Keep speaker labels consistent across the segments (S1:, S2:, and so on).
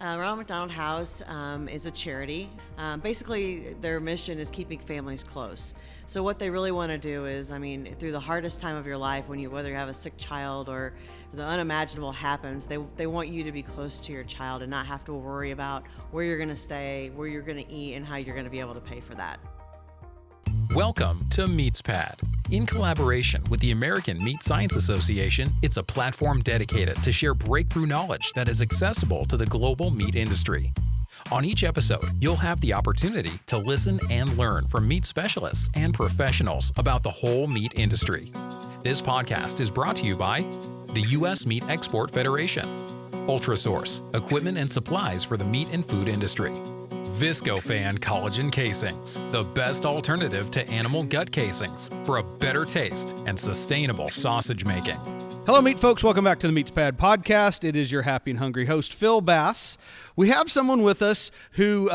S1: Ronald McDonald House is a charity. Basically, their mission is keeping families close. So what they really want to do is, through the hardest time of your life, whether you have a sick child or the unimaginable happens, they want you to be close to your child and not have to worry about where you're going to stay, where you're going to eat, and how you're going to be able to pay for that.
S2: Welcome to MeatsPad. In collaboration with the American Meat Science Association, it's a platform dedicated to share breakthrough knowledge that is accessible to the global meat industry. On each episode, you'll have the opportunity to listen and learn from meat specialists and professionals about the whole meat industry. This podcast is brought to you by the U.S. Meat Export Federation, Ultrasource, equipment and supplies for the meat and food industry, Viscofan collagen casings, the best alternative to animal gut casings for a better taste and sustainable sausage making.
S3: Hello, meat folks. Welcome back to the MeatsPad podcast. It is your happy and hungry host, Phil Bass. We have someone with us who,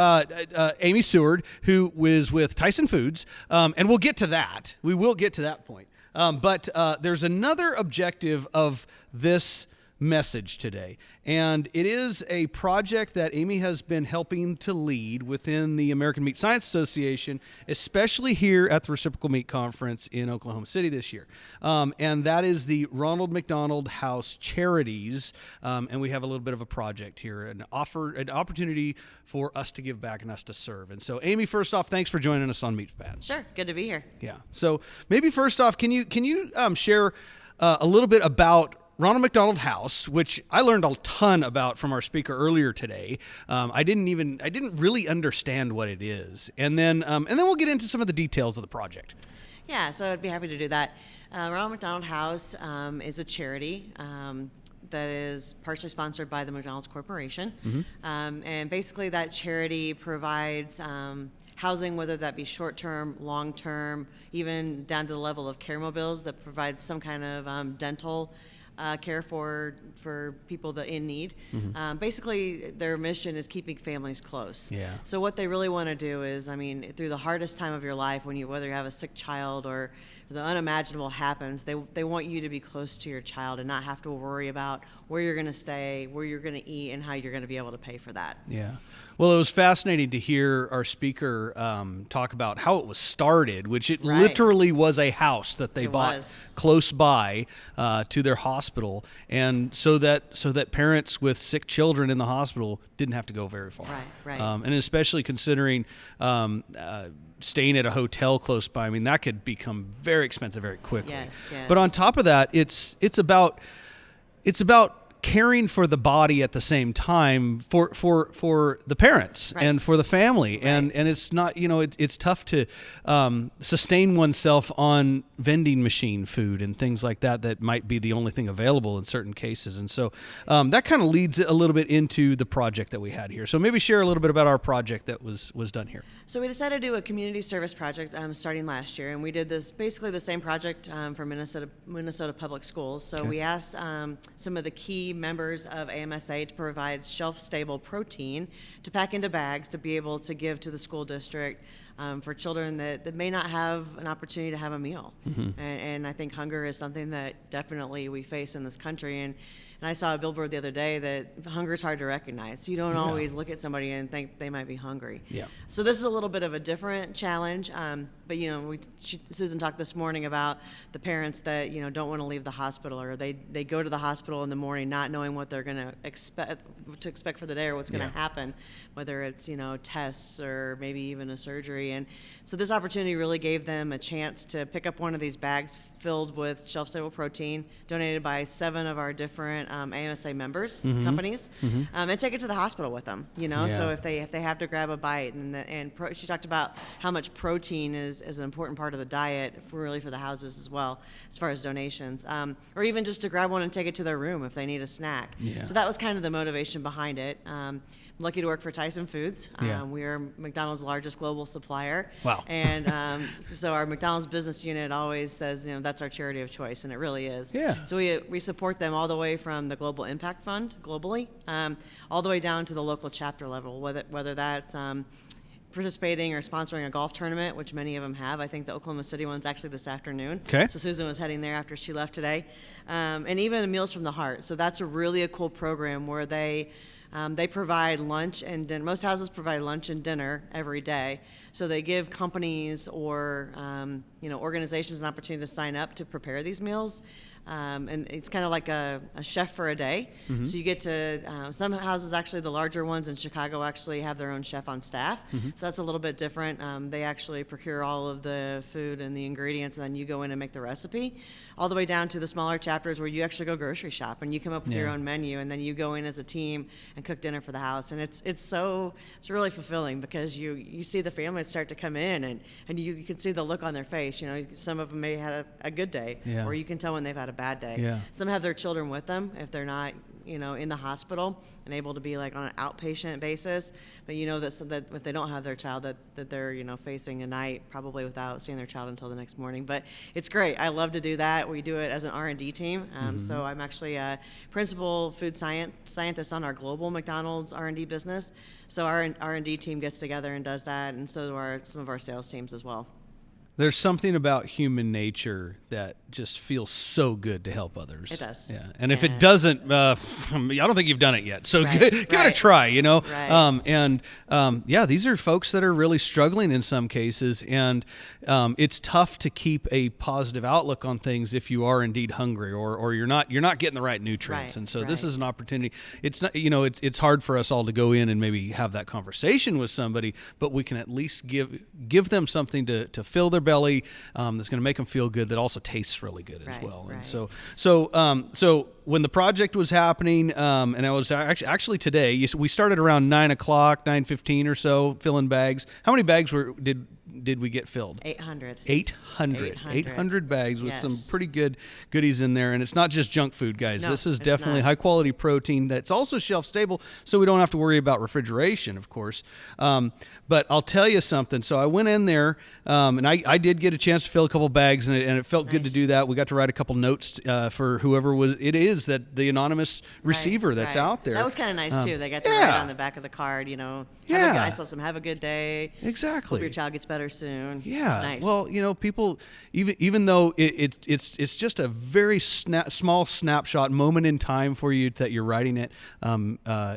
S3: Amy Steward, who is with Tyson Foods, and we'll get to that. We will get to that point. But there's another objective of this message today, and it is a project that Amy has been helping to lead within the American Meat Science Association, especially here at the Reciprocal Meat Conference in Oklahoma City this year, and that is the Ronald McDonald House Charities, and we have a little bit of a project here, an opportunity for us to give back and us to serve. And so, Amy, first off, thanks for joining us on MeatsPad.
S1: Sure, good to be here.
S3: Yeah. So maybe first off, can you share a little bit about Ronald McDonald House, which I learned a ton about from our speaker earlier today. I didn't really understand what it is, and then we'll get into some of the details of the project.
S1: Yeah, so I'd be happy to do that. Ronald McDonald House is a charity that is partially sponsored by the McDonald's Corporation, and basically that charity provides housing, whether that be short-term, long-term, even down to the level of care mobiles that provides some kind of dental care for people that in need. Basically, their mission is keeping families close.
S3: Yeah.
S1: So what they really want to do is, through the hardest time of your life, whether you have a sick child or the unimaginable happens, they want you to be close to your child and not have to worry about where you're going to stay, where you're going to eat, and how you're going to be able to pay for that.
S3: Yeah. Well, it was fascinating to hear our speaker talk about how it was started, which it literally was a house that they bought close by to their hospital, and so that parents with sick children in the hospital didn't have to go very far.
S1: Right.
S3: And especially considering staying at a hotel close by, that could become very expensive very quickly.
S1: Yes.
S3: But on top of that, it's about caring for the body at the same time for the parents and for the family. And it's not, it's tough to sustain oneself on vending machine food and things like that might be the only thing available in certain cases. And so that kind of leads a little bit into the project that we had here. So maybe share a little bit about our project that was done here.
S1: So we decided to do a community service project starting last year, and we did basically the same project for Minnesota Public Schools. So we asked some of the key members of AMSA to provide shelf-stable protein to pack into bags to be able to give to the school district for children that may not have an opportunity to have a meal. And I think hunger is something that definitely we face in this country. And I saw a billboard the other day that hunger is hard to recognize. You don't always look at somebody and think they might be hungry.
S3: Yeah.
S1: So this is a little bit of a different challenge. But Susan talked this morning about the parents that don't want to leave the hospital, or they go to the hospital in the morning not knowing what they're going to expect for the day or what's going to happen, whether it's tests or maybe even a surgery. And so this opportunity really gave them a chance to pick up one of these bags filled with shelf-stable protein donated by 7 of our different AMSA members companies, and take it to the hospital with them. So if they have to grab a bite, she talked about how much protein is an important part of the diet for the houses as well, as far as donations, or even just to grab one and take it to their room if they need a snack. So that was kind of the motivation behind it. I'm lucky to work for Tyson Foods. We are McDonald's largest global supplier.
S3: Wow.
S1: And so our McDonald's business unit always says, that's our charity of choice, and it really is.
S3: Yeah.
S1: So we support them all the way from the Global Impact Fund globally, all the way down to the local chapter level, whether that's participating or sponsoring a golf tournament, which many of them have. I think the Oklahoma City one's actually this afternoon.
S3: Okay.
S1: So Susan was heading there after she left today. And even Meals from the Heart. So that's a really cool program where they They provide lunch and dinner. Most houses provide lunch and dinner every day. So they give companies or organizations an opportunity to sign up to prepare these meals. And it's kind of like a chef for a day. So you get to, some houses, actually the larger ones in Chicago, actually have their own chef on staff. So that's a little bit different. They actually procure all of the food and the ingredients, and then you go in and make the recipe, all the way down to the smaller chapters where you actually go grocery shop and you come up with your own menu, and then you go in as a team and cook dinner for the house. And it's really fulfilling, because you see the families start to come in, and you can see the look on their face. Some of them may have had a good day, or you can tell when they've had a bad day.
S3: Yeah.
S1: Some have their children with them if they're not, in the hospital and able to be like on an outpatient basis. But that if they don't have their child, that they're, facing a night probably without seeing their child until the next morning. But it's great. I love to do that. We do it as an R&D team. So I'm actually a principal food scientist on our global McDonald's R&D business. So our R&D team gets together and does that, and so do some of our sales teams as well.
S3: There's something about human nature that just feels so good to help others.
S1: It does.
S3: Yeah. And if it doesn't, I don't think you've done it yet. So give it a try,
S1: Right.
S3: These are folks that are really struggling in some cases. And it's tough to keep a positive outlook on things if you are indeed hungry or you're not getting the right nutrients.
S1: Right,
S3: And so this is an opportunity. It's not, it's hard for us all to go in and maybe have that conversation with somebody, but we can at least give them something to fill their belly that's going to make them feel good, that also tastes really good as well. And so when the project was happening, and I was actually today, we started around 9:15 or so filling bags. How many bags did we get filled?
S1: 800.
S3: 800 bags with some
S1: Yes.
S3: pretty good goodies in there. And it's not just junk food, guys.
S1: No,
S3: this is
S1: it's
S3: definitely
S1: not.
S3: high quality protein that's also shelf stable, so we don't have to worry about refrigeration, of course. But I'll tell you something. So I went in there, and I did get a chance to fill a couple bags, and it felt good to
S1: Nice.
S3: do that. We got to write a couple notes for whoever it is that the anonymous receiver that's out there.
S1: That was kind of nice too. They got to write on the back of the card, I saw some "Have a good day."
S3: Exactly.
S1: Hope your child gets better soon.
S3: Yeah.
S1: It's nice.
S3: Well, people, even though it's just a very small snapshot moment in time for you that you're writing it,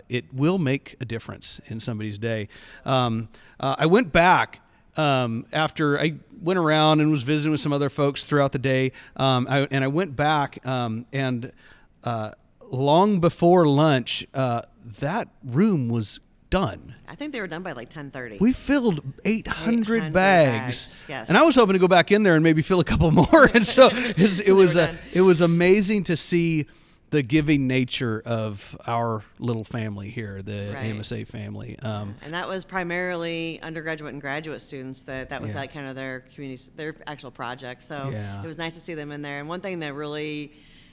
S3: it will make a difference in somebody's day. I went back after I went around and was visiting with some other folks throughout the day, I went back and long before lunch, that room was done.
S1: I think they were done by like 10:30.
S3: We filled 800
S1: 800
S3: bags.
S1: yes.
S3: And I was hoping to go back in there and maybe fill a couple more. And so it was amazing to see the giving nature of our little family here, the AMSA family.
S1: And that was primarily undergraduate and graduate students. That was like kind of their community, their actual project. So it was nice to see them in there. And one thing that really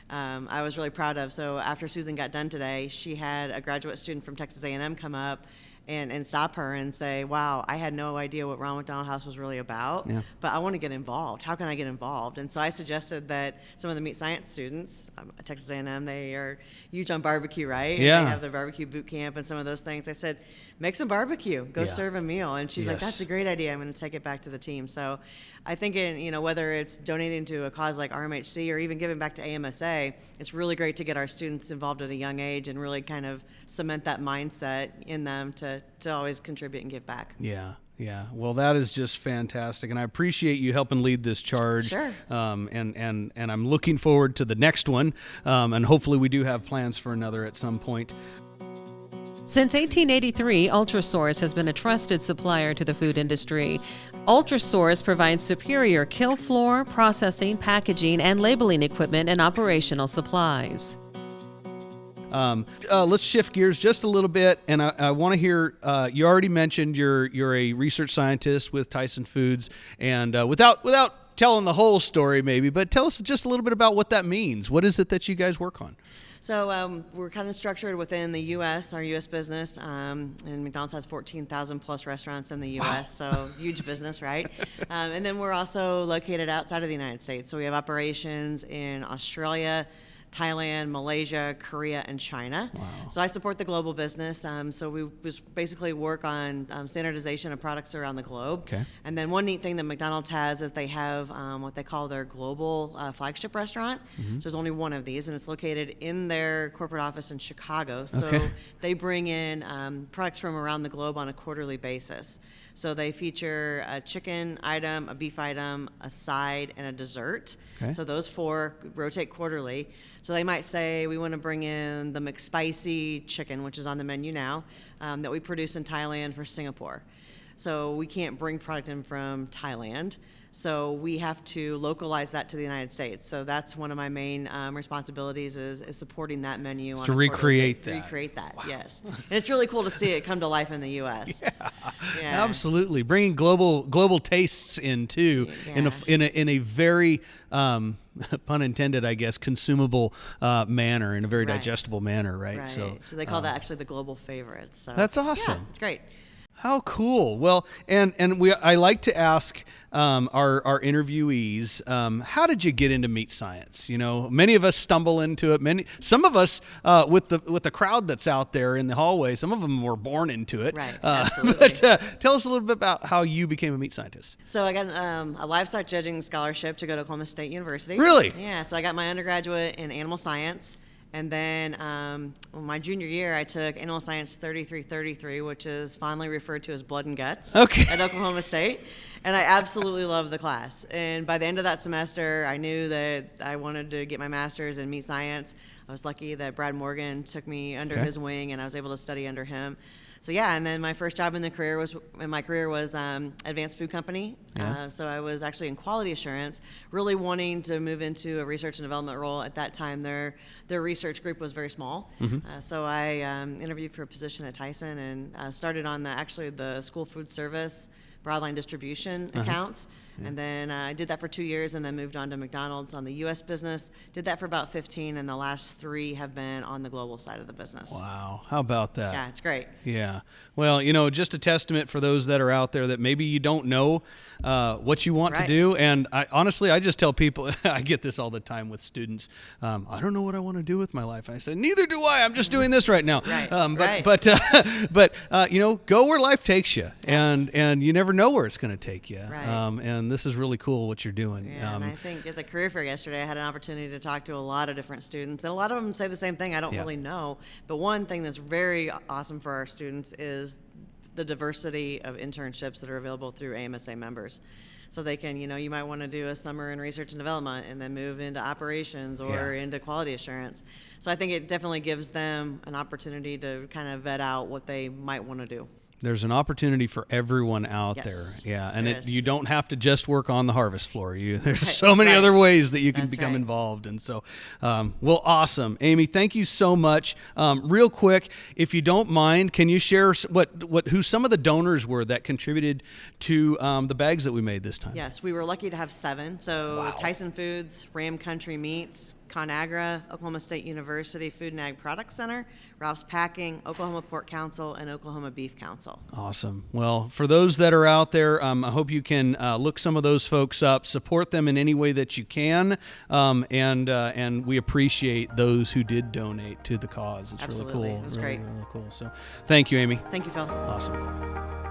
S1: I was really proud of. So after Susan got done today, she had a graduate student from Texas A&M come up and stop her and say, "Wow, I had no idea what Ronald McDonald House was really about, but I want to get involved. How can I get involved?" And so I suggested that some of the meat science students at Texas A&M, they are huge on barbecue, right?
S3: Yeah.
S1: And they have the barbecue boot camp and some of those things. I said, make some barbecue. Go serve a meal. And she's like, "That's a great idea. I'm going to take it back to the team." So I think whether it's donating to a cause like RMHC or even giving back to AMSA, it's really great to get our students involved at a young age and really kind of cement that mindset in them to always contribute and give back.
S3: Yeah. Well, that is just fantastic, and I appreciate you helping lead this charge.
S1: Sure.
S3: And I'm looking forward to the next one, and hopefully we do have plans for another at some point.
S4: Since 1883, Ultrasource has been a trusted supplier to the food industry. Ultrasource provides superior kill floor, processing, packaging, and labeling equipment and operational supplies.
S3: Let's shift gears just a little bit, and I want to hear. You already mentioned you're a research scientist with Tyson Foods, and without telling the whole story, maybe, but tell us just a little bit about what that means. What is it that you guys work on?
S1: So we're kind of structured within the U.S., our U.S. business, and McDonald's has 14,000 plus restaurants in the U.S., so huge business, right? And then we're also located outside of the United States. So we have operations in Australia, Thailand, Malaysia, Korea, and China.
S3: Wow.
S1: So I support the global business. So we just basically work on standardization of products around the globe.
S3: Okay.
S1: And then one neat thing that McDonald's has is they have what they call their global flagship restaurant. So there's only one of these, and it's located in their corporate office in Chicago. So
S3: Okay.
S1: they bring in products from around the globe on a quarterly basis. So they feature a chicken item, a beef item, a side, and a dessert.
S3: Okay.
S1: So those 4 rotate quarterly. So they might say, we want to bring in the McSpicy chicken, which is on the menu now, that we produce in Thailand for Singapore. So we can't bring product in from Thailand. So we have to localize that to the United States. So that's one of my main responsibilities is supporting that menu.
S3: To recreate that.
S1: Recreate that, yes. And it's really cool to see it come to life in the U.S. Yeah.
S3: Absolutely, bringing global tastes in too,
S1: Yeah.
S3: in a very pun intended, I guess, consumable manner, in a very
S1: Right.
S3: digestible manner, right?
S1: Right. So they call that actually the global favorites. So
S3: That's awesome.
S1: Yeah, it's great.
S3: How cool! Well, and I like to ask our interviewees, how did you get into meat science? You know, many of us stumble into it. Some of us with the crowd that's out there in the hallway, some of them were born into it.
S1: Right, absolutely.
S3: But tell us a little bit about how you became a meat scientist.
S1: So I got a livestock judging scholarship to go to Oklahoma State University.
S3: Really?
S1: Yeah. So I got my undergraduate in animal science. And then my junior year, I took Animal Science 3333, which is fondly referred to as blood and guts at Oklahoma State. And I absolutely loved the class. And by the end of that semester, I knew that I wanted to get my master's in meat science. I was lucky that Brad Morgan took me under his wing, and I was able to study under him. So yeah, and then my first job in my career was Advanced Food Company.
S3: Yeah.
S1: So I was actually in quality assurance, really wanting to move into a research and development role. At that time, their research group was very small. So I interviewed for a position at Tyson and started on the school food service broadline distribution accounts. And then I did that for 2 years and then moved on to McDonald's on the U.S. business. Did that for about 15, and the last 3 have been on the global side of the business.
S3: Wow, how about that?
S1: Yeah, it's great.
S3: Yeah. Well, just a testament for those that are out there that maybe you don't know what you want to do. And I just tell people, I get this all the time with students. I don't know what I want to do with my life. I say, neither do I. I'm just doing this right now.
S1: Right.
S3: But go where life takes you, and you never know where it's going to take you.
S1: Right.
S3: And this is really cool what you're doing.
S1: Yeah, and I think at the career fair yesterday, I had an opportunity to talk to a lot of different students, and a lot of them say the same thing. I don't really know, but one thing that's very awesome for our students is the diversity of internships that are available through AMSA members. So they can, you might want to do a summer in research and development and then move into operations or into quality assurance. So I think it definitely gives them an opportunity to kind of vet out what they might want to do.
S3: There's an opportunity for everyone out there. Yeah, and you don't have to just work on the harvest floor. There's so many other ways that you can become involved. And so, well, awesome. Amy, thank you so much. Real quick, if you don't mind, can you share who some of the donors were that contributed to the bags that we made this time?
S1: Yes, we were lucky to have 7. So
S3: Wow.
S1: Tyson Foods, Ram Country Meats, ConAgra, Oklahoma State University Food and Ag Product Center, Ralph's Packing, Oklahoma Pork Council, and Oklahoma Beef Council.
S3: Awesome. Well, for those that are out there, I hope you can look some of those folks up, support them in any way that you can, and we appreciate those who did donate to the cause. It's
S1: Absolutely.
S3: really cool.
S1: It was
S3: really,
S1: great.
S3: really cool. So thank you, Amy.
S1: Thank you, Phil.
S3: Awesome.